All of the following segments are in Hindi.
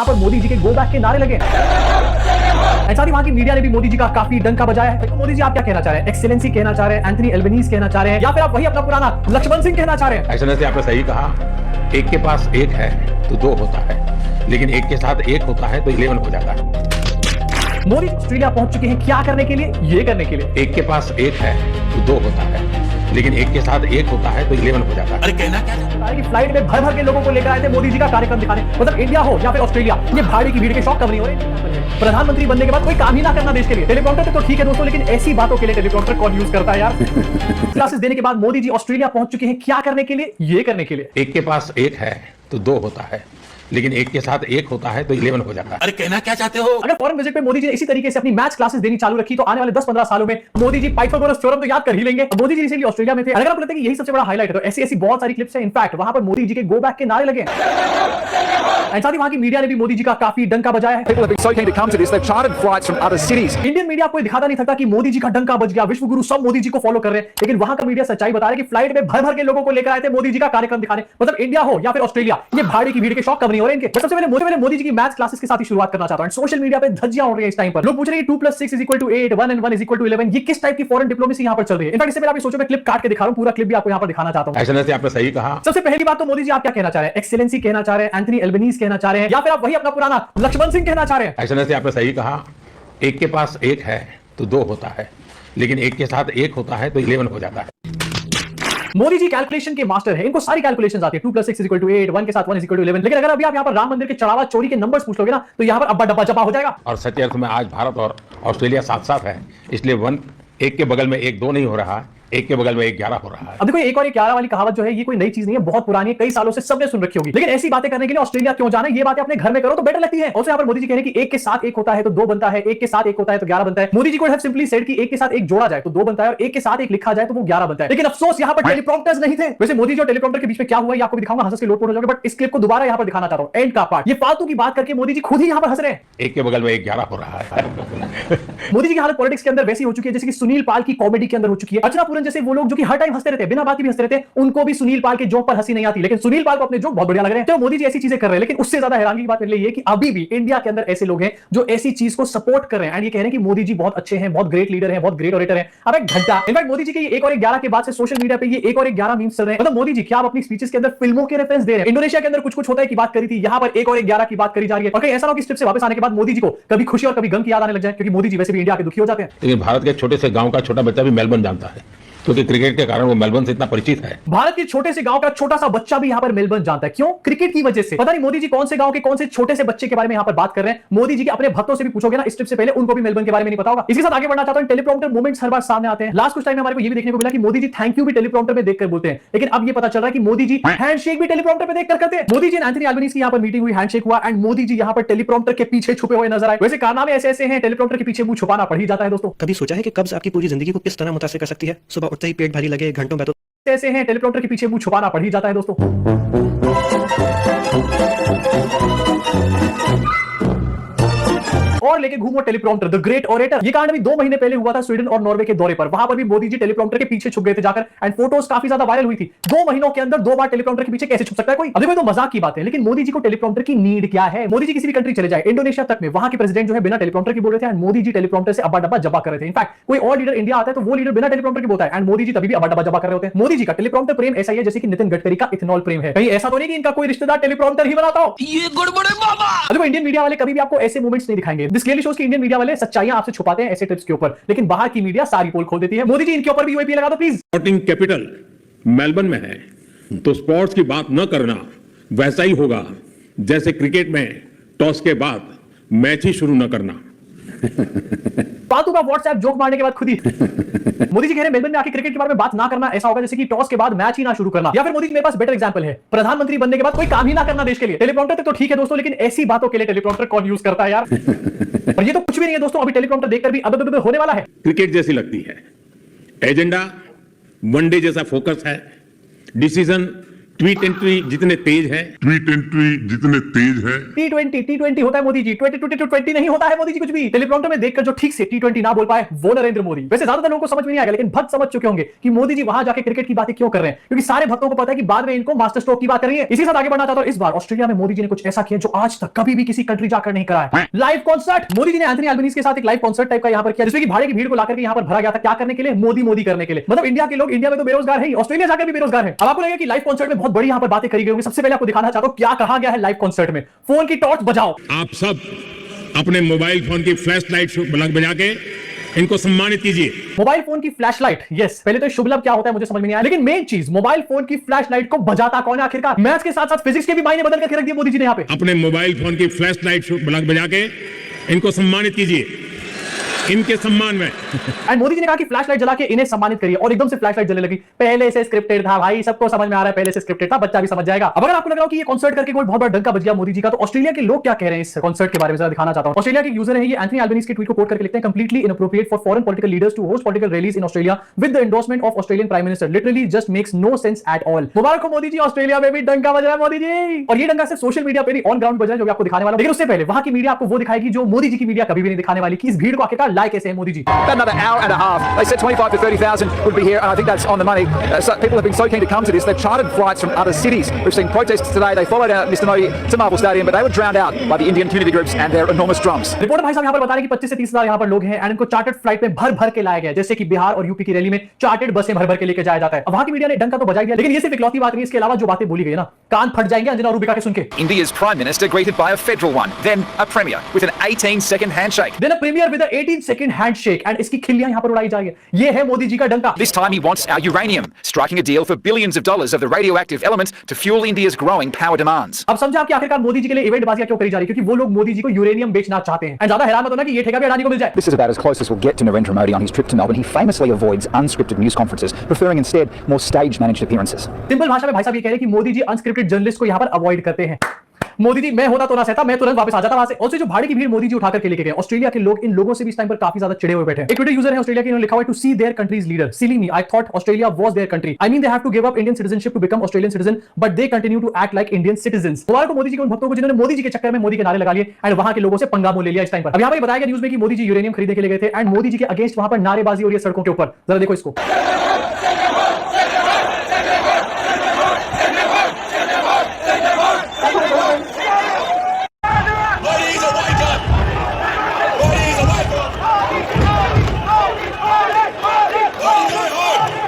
पर मोदी जी के गो बैक के नारे लगे। ऐसा ही वहां की मीडिया ने भी मोदी जी का काफी डंका बजाया है। तो मोदी जी आप क्या कहना चाह रहे हैं? एक्सीलेंसी कहना चाह रहे हैं, एंथनी एल्बनीज कहना चाह रहे हैं, या फिर आप वही अपना पुराना लक्ष्मण सिंह कहना चाह रहे हैं? ऐसा आपने सही कहा, एक के पास एक है तो दो होता है, लेकिन एक के साथ एक होता है तो 11 हो जाता है। मोदी ऑस्ट्रेलिया पहुंच चुके हैं, क्या करने के लिए? ये करने के लिए। एक के पास एक है तो दो होता है, लेकिन एक के साथ एक होता है तो 11 हो जाता है। अरे कहना क्या चाहता है कि फ्लाइट में भर भर के लोगों को लेकर आए थे मोदी जी का कार्यक्रम दिखाने। मतलब इंडिया हो या फिर ऑस्ट्रेलिया, ये भाड़ी की भीड़ के शौक कम नहीं हो रहे। प्रधानमंत्री बनने के बाद कोई काम ही ना करना देश के लिए। टेलीप्रॉम्प्टर तो ठीक है दोस्तों, लेकिन ऐसी बातों के लिए टेलीप्रॉम्प्टर कौन यूज करता है यार? क्लासेस देने के बाद मोदी जी ऑस्ट्रेलिया पहुंच चुके हैं, क्या करने के लिए? ये करने के लिए। एक के पास एक है तो दो होता है, लेकिन एक के साथ एक होता है तो 11 हो जाता है। अरे कहना क्या चाहते हो? अगर फॉरेन विजिट पे मोदी जी ने इसी तरीके से अपनी मैथ्स क्लासेस देनी चालू रखी तो आने वाले 10-15 सालों में मोदी जी पाइथागोरस थ्योरम तो याद कर ही लेंगे। मोदी जी रिसेंटली ऑस्ट्रेलिया में थे। अगर आपको लगता है कि यही सबसे बड़ा हाईलाइट है तो ऐसी बहुत सारी क्लिप्स हैं। इनफैक्ट वहां पर मोदी जी के गो बैक के नारे लगे। ऐसा ही वहां की मीडिया ने भी मोदी जी का काफी डंका बजाया है। People have been so keen to come to this, they've chartered flights from other cities. Indian media आपको दिखाता नहीं सकता कि मोदी जी का डंका बज गया, विश्व गुरु सब मोदी जी को फॉलो कर रहे हैं, लेकिन वहां का मीडिया सच्चाई बता रहा है कि फ्लाइट में भर भर के लोगों को लेकर आए थे मोदी जी का कार्यक्रम दिखाने। मतलब इंडिया हो या फिर ऑस्ट्रेलिया, ये भाड़ी की भीड़ के शौक कम नहीं हो रहे इनके। सबसे पहले मोदी जी की मैथ्स क्लासेस के साथ ही शुरुआत करना चाहता हूं। सोशल मीडिया पे धज्जियां उड़ रही है इस टाइम पर। लोग पूछ रहे हैं 2 + 6 = 8, 1 + 1 = 11। ये किस टाइप की फॉरेन डिप्लोमेसी यहां पर चल रही है? इनफैक्ट इससे पहले आप सोचो, मैं क्लिप काट के दिखा रहा हूं, पूरा क्लिप भी आपको यहां पर दिखाना चाहता हूं। ऐसा आपने सही कहा। सबसे पहली बात तो मोदी जी आप क्या कहना चाह रहे हैं? एक्सीलेंसी कहना चाह रहे हैं, एंथनी एल्बनीज कहना चाह रहे हैं, या फिर आप वही अपना पुराना लक्ष्मण सिंह कहना चाह रहे हैं? ऐसा आपने सही कहा, एक के पास एक है तो दो होता है, लेकिन एक के साथ एक होता है तो 11 हो जाता है। मोदी जी कैलकुलेशन के मास्टर है, इनको सारी कैलकुलेशंस आती है। 2 + 6 = 8, 1 के साथ 1 = 11। लेकिन अगर अभी आप यहाँ पर राम मंदिर के चढ़ावा चोरी के नंबर्स पूछ लोगे ना, तो यहाँ पर अब्बा डब्बा जब्बा हो जाएगा। और सच्चे अर्थ में आज भारत और ऑस्ट्रेलिया साथ साथ है, इसलिए एक के बगल में एक 2 नहीं हो रहा, एक के बगल में एक 11 हो रहा है। अब देखो, एक और 11 वाली कहावत जो है ये कोई नई चीज नहीं है, बहुत पुरानी है, कई सालों से सबने सुन रखी होगी। लेकिन ऐसी बातें करने के लिए ऑस्ट्रेलिया क्यों जाना है? ये बातें अपने घर में करो तो बेटर लगती है। और यहाँ पर मोदी जी कह रहे हैं कि एक के साथ एक होता है तो 2 बनता है, एक के साथ एक होता है तो 11 बनता है। मोदी जी को हैव सिंपली सेड कि एक के साथ एक जोड़ा जाए तो 2 बनता है, और एक के साथ एक लिखा जाए तो वो 11 बनता है। लेकिन अफसोस यहाँ पर टेलीप्रॉम्प्टर्स नहीं थे। वैसे मोदी जी और टेलीप्रॉम्प्टर के बीच में क्या हुआ ये आपको दिखाऊंगा, हंस के लोटपोट हो जाओगे। बट इस क्लिप को दोबारा यहाँ पर दिखाना चाहता हूँ, एंड का पार्ट। ये फालतू की बात करके मोदी जी खुद ही यहाँ पर हंस रहे हैं। एक के बगल में एक 11 हो रहा है। मोदी जी की हालत पॉलिटिक्स के अंदर वैसी हो चुकी है जैसे कि सुनील पाल की कॉमेडी के अंदर हो चुकी है। अर्चना पूरन जैसे वो लोग जो कि हर टाइम हंसते रहते हैं, बिना बात के भी हंसते रहते हैं, उनको भी सुनील पाल के जोक पर हंसी नहीं आती। लेकिन सुनील पाल को अपने जोक बहुत बढ़िया लग रहे हैं, तो मोदी जी ऐसी चीजें कर रहे हैं। लेकिन उससे ज्यादा हैरानी की बात मेरे लिए ये कि अभी भी इंडिया के अंदर ऐसे लोग हैं जो ऐसी चीज को सपोर्ट कर रहे हैं एंड ये कह रहे हैं कि मोदी जी बहुत अच्छे हैं, बहुत ग्रेट लीडर हैं, बहुत ग्रेट ऑरेटर हैं। अब एक घंटा इनफैक्ट मोदी जी के 1 और 11 के बाद से सोशल मीडिया पे ये 1 और 11 मीम्स चल रहे हैं। मतलब मोदी जी क्या आप अपनी स्पीचेस के अंदर फिल्मों के रेफरेंस दे रहे हैं? इंडोनेशिया के अंदर कुछ होता है की बात करी थी, यहाँ पर 1 और 11 की बात करी जा रही है। और कहीं ऐसा ना हो कि स्ट्रिप से वापस आने के बाद मोदी जी को कभी खुशी और कभी गम की याद आने लग जाए, क्योंकि मोदी जी वैसे भी इंडिया के दुखी हो जाते हैं। लेकिन भारत के छोटे से गांव का छोटा बच्चा भी मेलबर्न जानता है, क्योंकि क्रिकेट के कारण वो मेलबर्न से इतना परिचित है। भारत के छोटे से गांव का छोटा सा बच्चा भी यहाँ पर मेलबर्न जानता है। क्यों? क्रिकेट की वजह से। पता नहीं मोदी जी कौन से गांव के कौन से छोटे से बच्चे के बारे में यहाँ पर बात कर रहे हैं। मोदी जी के अपने भक्तों से भी पूछोगे ना इस ट्रिप से पहले, उनको भी मेलबर्न के बारे में नहीं पता होगा। इसके साथ आगे बढ़ना चाहता हूं। टेलीप्रॉम्प्टर मोमेंट्स हर बार सामने आते हैं। लास्ट कुछ टाइम में हमारे को ये भी देखने को मिला कि मोदी जी थैंक यू भी टेलीप्रॉम्प्टर में देखकर बोलते हैं। लेकिन अब ये पता चल रहा है कि मोदी जी हैंडशेक भी टेलीप्रॉम्प्टर पे देखकर करते हैं। मोदी जी एंथनी एल्बनीज की यहाँ पर मीटिंग हुई, हैंडशेक हुआ एंड मोदी जी यहाँ पर टेलीप्रॉम्प्टर के पीछे छुपे हुए नजर आए। वैसे कारनामे ऐसे हैं, टेलीप्रॉम्प्टर के पीछे मुंह छुपाना पड़ ही जाता है दोस्तों। कभी सोचा है कि कब्ज आपकी पूरी जिंदगी को किस तरह मुतासिर कर सकती है? सुबह उठते ही पेट भारी लगे, घंटों बैठो ऐसे हैं, टेलीप्रॉम्प्टर के पीछे मुंह छुपाना पड़ ही जाता है दोस्तों। और लेके घूमो टेलीप्रॉम्प्टर, द ग्रेट ऑरेटर। ये कांड भी 2 महीने पहले हुआ था स्वीडन और नॉर्वे के दौरे पर। वहां पर भी मोदी जी टेलीप्रॉम्प्टर के पीछे छुप गए थे जाकर एंड फोटोज काफी ज्यादा वायरल हुई थी। 2 महीनों के अंदर 2 बार टेलीप्रॉम्प्टर के पीछे कैसे छुप सकता है कोई? अब देखो, तो मजाक की बात है, लेकिन मोदी जी को टेलीप्रॉम्प्टर की नीड क्या है? मोदी जी किसी भी कंट्री चले जाए, इंडोनेशिया तक में, वहां के प्रेसिडेंट जो है बिना टेलीप्रॉम्प्टर के बोल रहे थे एंड मोदी जी टेलीप्रॉम्प्टर से अब्बा डब्बा जब्बा कर रहे थे। इनफैक्ट कोई और लीडर इंडिया आता है तो वो लीडर बिना टेलीप्रॉम्प्टर के बोलता है एंड मोदी जी तभी भी अब्बा डब्बा जब्बा कर रहे होते हैं। मोदी जी का टेलीप्रॉम्प्टर प्रेम ऐसा ही है जैसे कि नितिन गडकरी का इथेनॉल प्रेम है। कहीं ऐसा तो नहीं कि इनका कोई रिश्तेदार टेलीप्रॉम्प्टर ही बनाता हो? ये गड़बड़े बाबा। देखो, इंडियन मीडिया वाले कभी भी आपको ऐसे मोमेंट्स नहीं दिखाएंगे। दिस क्लियरली शोज कि इंडियन मीडिया वाले सच्चाइयां आपसे छुपाते हैं ऐसे टिप्स के ऊपर, लेकिन बाहर की मीडिया सारी पोल खोल देती है। मोदी जी इनके ऊपर भी यूएपी लगा दो प्लीज। स्पोर्टिंग कैपिटल मेलबर्न में है तो स्पोर्ट्स की बात न करना वैसा ही होगा जैसे क्रिकेट में टॉस के बाद मैच ही शुरू न करना। फालतू का व्हाट्सएप जोक मारने के बाद खुद ही मोदी जी कह रहे हैं मेलबर्न में आके क्रिकेट के बारे में बात ना करना ऐसा होगा जैसे कि टॉस के बाद मैच ही ना शुरू करना। या फिर मोदी जी मेरे पास बेटर एग्जांपल है, प्रधानमंत्री बनने के बाद कोई काम ही ना करना देश के लिए। टेलीप्रॉम्प्टर तो ठीक है दोस्तों, लेकिन ऐसी बातों के लिए टेलीप्रॉम्प्टर कौन यूज करता है यार? और ये तो कुछ भी नहीं है दोस्तों, अभी टेलीप्रॉम्प्टर देखकर भी अब होने वाला है। क्रिकेट जैसी लगती है, एजेंडा वनडे जैसा फोकस है, डिसीजन T20 जितने तेज हैं, T20 होता है मोदी जी, 20 नहीं होता है मोदी जी कुछ भी। टेलीप्रॉम्प्टर में देखकर जो ठीक से T20 ना बोल पाए वो नरेंद्र मोदी। वैसे ज्यादातर लोगों को समझ में नहीं आएगा, लेकिन भक्त समझ चुके होंगे कि मोदी जी वहां जाके क्रिकेट की बातें क्यों कर रहे हैं, क्योंकि सारे भक्तों को पता है कि बाद में इनको मास्टर स्ट्रोक की बात करनी है। इसी साथ आगे बढ़ना चाहता हूं। इस बार ऑस्ट्रेलिया में मोदी जी ने कुछ ऐसा किया जो आज तक कभी भी किसी कंट्री जाकर नहीं करा है। Live concert. मोदी जी ने एंथनी अल्बनीज के साथ एक लाइव कॉन्सर्ट टाइप का यहां पर किया, जिसमें कि भाड़े की भीड़ को लाकर के यहां पर भरा गया था। क्या करने के लिए? मोदी मोदी करने के लिए। मतलब इंडिया के लोग इंडिया में तो बेरोजगार है ही, ऑस्ट्रेलिया जाकर भी बेरोजगार है। अब आपको लगेगा कि लाइव कॉन्सर्ट में बहुत बड़ी यहां पर बातें करी गई होंगी। सबसे पहले आपको दिखाना चाहता हूं क्या कहा गया है लाइव कॉन्सर्ट में। फोन की टॉर्च बजाओ। आप सब अपने मोबाइल फोन की फ्लैश लाइट बजा के इनको सम्मानित कीजिए। मोबाइल फोन की फ्लैश लाइट। यस, पहले तो शुभ लाभ क्या होता है मुझे समझ में नहीं आया, लेकिन मेन चीज मोबाइल फोन की फ्लैश लाइट को बजाता कौन है आखिरकार? मैथ्स के साथ साथ फिजिक्स के भी मायने बदल कर रख दिए मोदी जी ने यहाँ पे। अपने मोबाइल फोन की फ्लैश लाइट बजा के इनको सम्मानित कीजिए, इनके सम्मान में। एंड मोदी जी ने कहा कि फ्लैश लाइट जला के इन्हें सम्मानित करिए, और एकदम से फ्लैश लाइट जलने लगी। पहले से स्क्रिप्टेड था भाई, सबको समझ में आ रहा है, पहले से स्क्रिप्टेड था, बच्चा भी समझ जाएगा। अब अगर आपको लग रहा हो कि ये कॉन्सर्ट करके कोई बहुत बड़ा डंका बज गया मोदी जी का, तो ऑस्ट्रेलिया के लोग क्या कह रहे हैं इस कॉन्सर्ट के बारे में जरा दिखाना चाहता हूं। ऑस्ट्रेलिया के यूजर है ये, एंथनी अल्बनीज के ट्वीट को कोट करके लिखते हैं, completely inappropriate for foreign political leaders to host political rallies in Australia with the endorsement of Australian prime minister, literally just makes no sense at all. मुबारक हो मोदी जी, ऑस्ट्रेलिया में भी डंका बज रहा है मोदी जी। और ये डंका सिर्फ सोशल मीडिया पे नहीं, ऑन ग्राउंड बज रहा है, जो भी आपको दिखाने वाला हूं। लेकिन उससे पहले वहां की मीडिया आपको वो दिखाएगी जो मोदी जी की मीडिया कभी भी नहीं दिखाने वाली, कि इस भीड़ को आखिरकार लाए कैसे है Modi ji. About another hour and a half. They said 25 to 30,000 would be here, and I think that's on the money. So people have been so keen to come to this. They've chartered flights from other cities. We've seen protests today. They followed out Mr. Modi to Marvel Stadium, but they were drowned out by the Indian community groups and their enormous drums. Reporter भाई साहब यहाँ पर बता रहे हैं कि 25 से 30 हजार यहाँ पर लोग हैं, एंड इनको चार्टर्ड फ्लाइट में भर भर के लाया गया, जैसे कि बिहार और यूपी की रैली में चार्टर्ड बसें भर भर के लेकर जाया जाता है। अब वहां की मीडिया ने डंका तो बजा दिया, लेकिन ये सिर्फ इकलौती बात नहीं, इसके अलावा जो बातें बोली गई ना, कान फट जाएंगे अंजना और रूबिका के सुन के। India's Prime Minister greeted by a federal one, then a Premier with an 18-second handshake. Then a premier with a 18-second handshake, and इसकी खिल्लियां यहाँ पर उड़ाई जा रही है। ये है मोदी जी का डंका। This time he wants our uranium, striking a deal for billions of dollars of the radioactive element to fuel India's growing power demands. अब समझा कि आखिरकार मोदी जी के लिए इवेंट बाजियां क्यों करी जा रही है, क्योंकि वो लोग मोदी जी को यूरेनियम बेचना चाहते हैं। एंड ज्यादा हैरान मत होना कि ये ठेका भी अडानी को मिल जाए। This is about as close as we'll get to Narendra Modi on his trip to Melbourne. He famously avoids unscripted news conferences, preferring instead more stage-managed appearances. Simple भाषा में भाई साहब ये कह रहे हैं कि मोदी जी अनस्क्रिप्टेड जर्नलिस्ट को यहाँ पर अवॉइड करते हैं। मोदी जी, मैं होता तो ना सहता, मैं तुरंत वापस आ जाता वहां से। और जो भाड़े की भीड़ मोदी जी उठा करके लेके गए, ऑस्ट्रेलिया के लोग इन लोगों से भी इस टाइम पर काफी ज्यादा चिड़े हुए बैठे हैं। एक ट्विटर यूजर है ऑस्ट्रेलिया के, इन्होंने लिखा हुआ है to see their countries leader, silly me, I thought Australia was their country, I mean they have to give up Indian citizenship to become Australian citizen, but they continue to act like Indian citizens. मुबारक हो मोदी जी के उन भक्तों को जिन्होंने मोदी जी के चक्कर में मोदी के नारे लगा लिए एंड वहां के लोगों से पंगा मोल ले लिया इस टाइम पर। अब यहाँ पर बताया गया न्यूज में कि मोदी जी यूरेनियम खरीदने के लिए गए थे एंड मोदी जी के अगेंस्ट वहां पर नारेबाजी हो रही है सड़कों के ऊपर। जरा देखो इसको।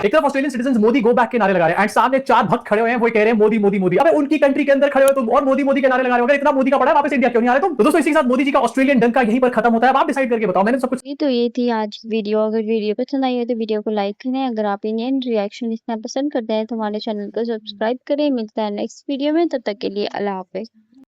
एक तरफ Australian citizens Modi go back के नारे लगा रहे हैं एंड सामने चार भक्त खड़े हुए हैं, वो कह रहे हैं मोदी मोदी मोदी। अबे उनकी कंट्री के अंदर खड़े हो तुम और मोदी मोदी के नारे लगा रहे हो। अगर इतना मोदी का पड़ा है वापस इंडिया क्यों नहीं आ रहे तुम? तो दोस्तों इसी के साथ मोदी जी का ऑस्ट्रेलियन डंका यहीं पर खत्म होता है। अब आप डिसाइड करके बताओ, मैंने सब कुछ। तो ये थी आज की वीडियो। अगर वीडियो पसंद आई है तो वीडियो को लाइक करें। अगर आप इंडियन रिएक्शन इतना पसंद करते हैं तो हमारे चैनल को सब्सक्राइब करें। मिलता है नेक्स्ट वीडियो में, तब तक के लिए अल्लाह हाफिज।